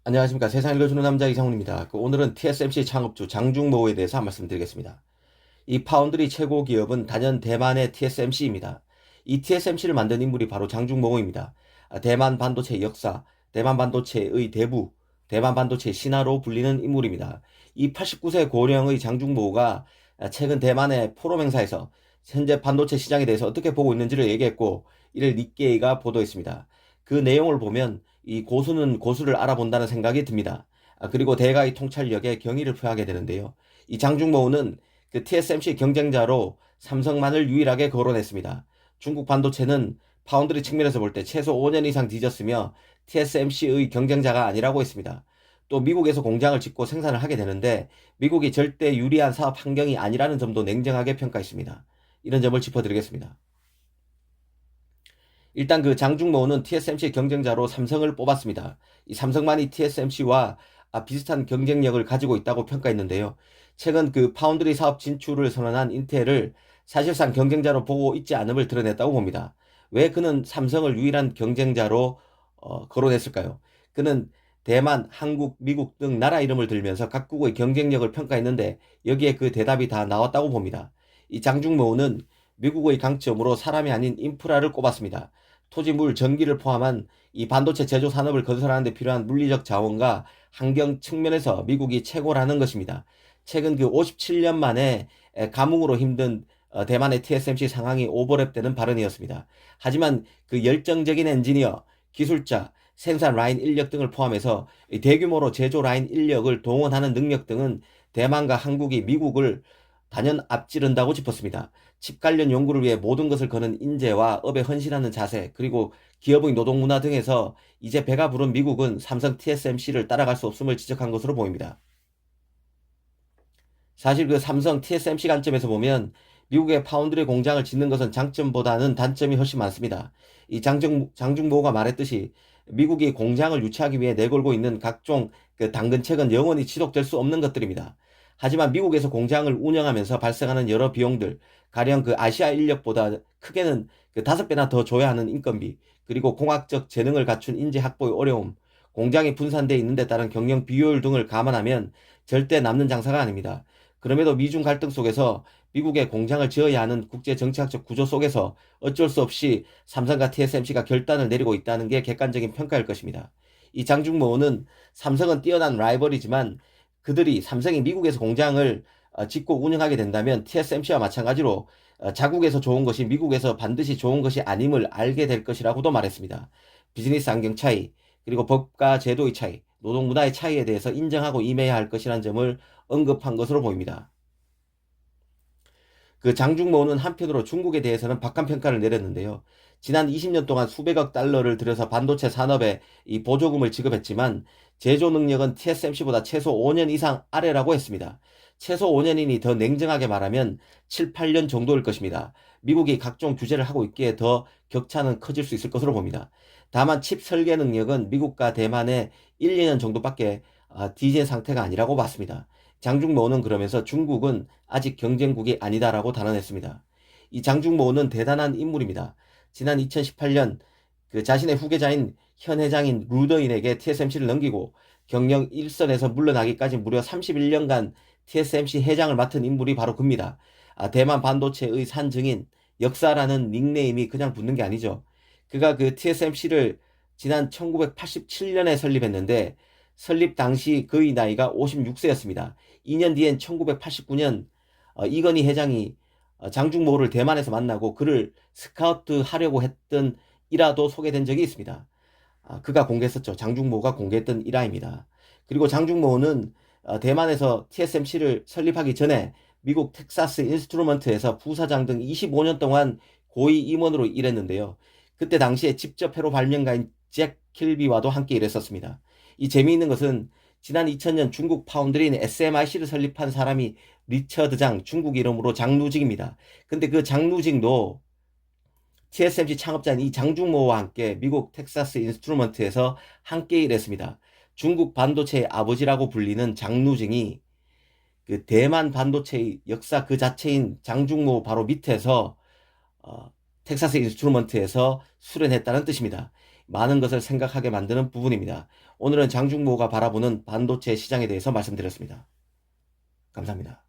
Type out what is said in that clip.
안녕하십니까. 세상 읽어주는 남자 이상훈입니다. 오늘은 TSMC 창업주 장중모에 대해서 한 말씀 드리겠습니다. 이 파운드리 최고 기업은 단연 대만의 TSMC입니다. 이 TSMC를 만든 인물이 바로 장중모입니다. 대만 반도체 역사, 대만 반도체의 대부, 대만 반도체 신화로 불리는 인물입니다. 이 89세 고령의 장중모가 최근 대만의 포럼 행사에서 현재 반도체 시장에 대해서 어떻게 보고 있는지를 얘기했고, 이를 니케이가 보도했습니다. 그 내용을 보면 이 고수는 고수를 알아본다는 생각이 듭니다. 그리고 대가의 통찰력에 경의를 표하게 되는데요. 이 장중모는 그 TSMC 경쟁자로 삼성만을 유일하게 거론했습니다. 중국 반도체는 파운드리 측면에서 볼 때 최소 5년 이상 뒤졌으며 TSMC의 경쟁자가 아니라고 했습니다. 또 미국에서 공장을 짓고 생산을 하게 되는데 미국이 절대 유리한 사업 환경이 아니라는 점도 냉정하게 평가했습니다. 이런 점을 짚어드리겠습니다. 일단 그 장중모는 TSMC 경쟁자로 삼성을 뽑았습니다. 이 삼성만이 TSMC와 비슷한 경쟁력을 가지고 있다고 평가했는데요. 최근 그 파운드리 사업 진출을 선언한 인텔을 사실상 경쟁자로 보고 있지 않음을 드러냈다고 봅니다. 왜 그는 삼성을 유일한 경쟁자로 거론했을까요? 그는 대만, 한국, 미국 등 나라 이름을 들면서 각국의 경쟁력을 평가했는데 여기에 그 대답이 다 나왔다고 봅니다. 이 장중모는 미국의 강점으로 사람이 아닌 인프라를 꼽았습니다. 토지, 물, 전기를 포함한 이 반도체 제조 산업을 건설하는 데 필요한 물리적 자원과 환경 측면에서 미국이 최고라는 것입니다. 최근 그 57년 만에 가뭄으로 힘든 대만의 TSMC 상황이 오버랩되는 발언이었습니다. 하지만 그 열정적인 엔지니어, 기술자, 생산 라인 인력 등을 포함해서 대규모로 제조 라인 인력을 동원하는 능력 등은 대만과 한국이 미국을 단연 앞지른다고 짚었습니다. 칩 관련 연구를 위해 모든 것을 거는 인재와 업에 헌신하는 자세, 그리고 기업의 노동 문화 등에서 이제 배가 부른 미국은 삼성 TSMC를 따라갈 수 없음을 지적한 것으로 보입니다. 사실 그 삼성 TSMC 관점에서 보면 미국의 파운드리 공장을 짓는 것은 장점보다는 단점이 훨씬 많습니다. 이 장중모가 말했듯이 미국이 공장을 유치하기 위해 내걸고 있는 각종 그 당근책은 영원히 지속될 수 없는 것들입니다. 하지만 미국에서 공장을 운영하면서 발생하는 여러 비용들, 가령 그 아시아 인력보다 크게는 그 5배나 더 줘야 하는 인건비, 그리고 공학적 재능을 갖춘 인재 확보의 어려움, 공장이 분산되어 있는 데 따른 경영 비효율 등을 감안하면 절대 남는 장사가 아닙니다. 그럼에도 미중 갈등 속에서 미국에 공장을 지어야 하는 국제 정치학적 구조 속에서 어쩔 수 없이 삼성과 TSMC가 결단을 내리고 있다는 게 객관적인 평가일 것입니다. 이 장중모는 삼성은 뛰어난 라이벌이지만 그들이 삼성이 미국에서 공장을 짓고 운영하게 된다면 TSMC와 마찬가지로 자국에서 좋은 것이 미국에서 반드시 좋은 것이 아님을 알게 될 것이라고도 말했습니다. 비즈니스 환경 차이, 그리고 법과 제도의 차이, 노동 문화의 차이에 대해서 인정하고 임해야 할 것이라는 점을 언급한 것으로 보입니다. 그 장중모는 한편으로 중국에 대해서는 박한 평가를 내렸는데요. 지난 20년 동안 수백억 달러를 들여서 반도체 산업에 이 보조금을 지급했지만 제조 능력은 TSMC보다 최소 5년 이상 아래라고 했습니다. 최소 5년이니 더 냉정하게 말하면 7, 8년 정도일 것입니다. 미국이 각종 규제를 하고 있기에 더 격차는 커질 수 있을 것으로 봅니다. 다만 칩 설계 능력은 미국과 대만의 1, 2년 정도밖에 뒤진 상태가 아니라고 봤습니다. 장중모는 그러면서 중국은 아직 경쟁국이 아니다라고 단언했습니다. 이 장중모는 대단한 인물입니다. 지난 2018년 그 자신의 후계자인 현 회장인 루더인에게 TSMC를 넘기고 경영 일선에서 물러나기까지 무려 31년간 TSMC 회장을 맡은 인물이 바로 그입니다. 대만 반도체의 산증인, 역사라는 닉네임이 그냥 붙는 게 아니죠. 그가 그 TSMC를 지난 1987년에 설립했는데 설립 당시 그의 나이가 56세였습니다. 2년 뒤엔 1989년 이건희 회장이 장중모를 대만에서 만나고 그를 스카우트 하려고 했던 일화도 소개된 적이 있습니다. 그가 공개했었죠. 장중모가 공개했던 일화입니다. 그리고 장중모는 대만에서 TSMC를 설립하기 전에 미국 텍사스 인스트루먼트에서 부사장 등 25년 동안 고위 임원으로 일했는데요. 그때 당시에 직접 회로 발명가인 잭 킬비와도 함께 일했었습니다. 이 재미있는 것은 지난 2000년 중국 파운드리인 SMIC를 설립한 사람이 리처드 장, 중국 이름으로 장루직입니다. 근데 그 장루직도 TSMC 창업자인 이 장중모와 함께 미국 텍사스 인스트루먼트에서 함께 일했습니다. 중국 반도체의 아버지라고 불리는 장루직이 그 대만 반도체의 역사 그 자체인 장중모 바로 밑에서 텍사스 인스트루먼트에서 수련했다는 뜻입니다. 많은 것을 생각하게 만드는 부분입니다. 오늘은 장중모가 바라보는 반도체 시장에 대해서 말씀드렸습니다. 감사합니다.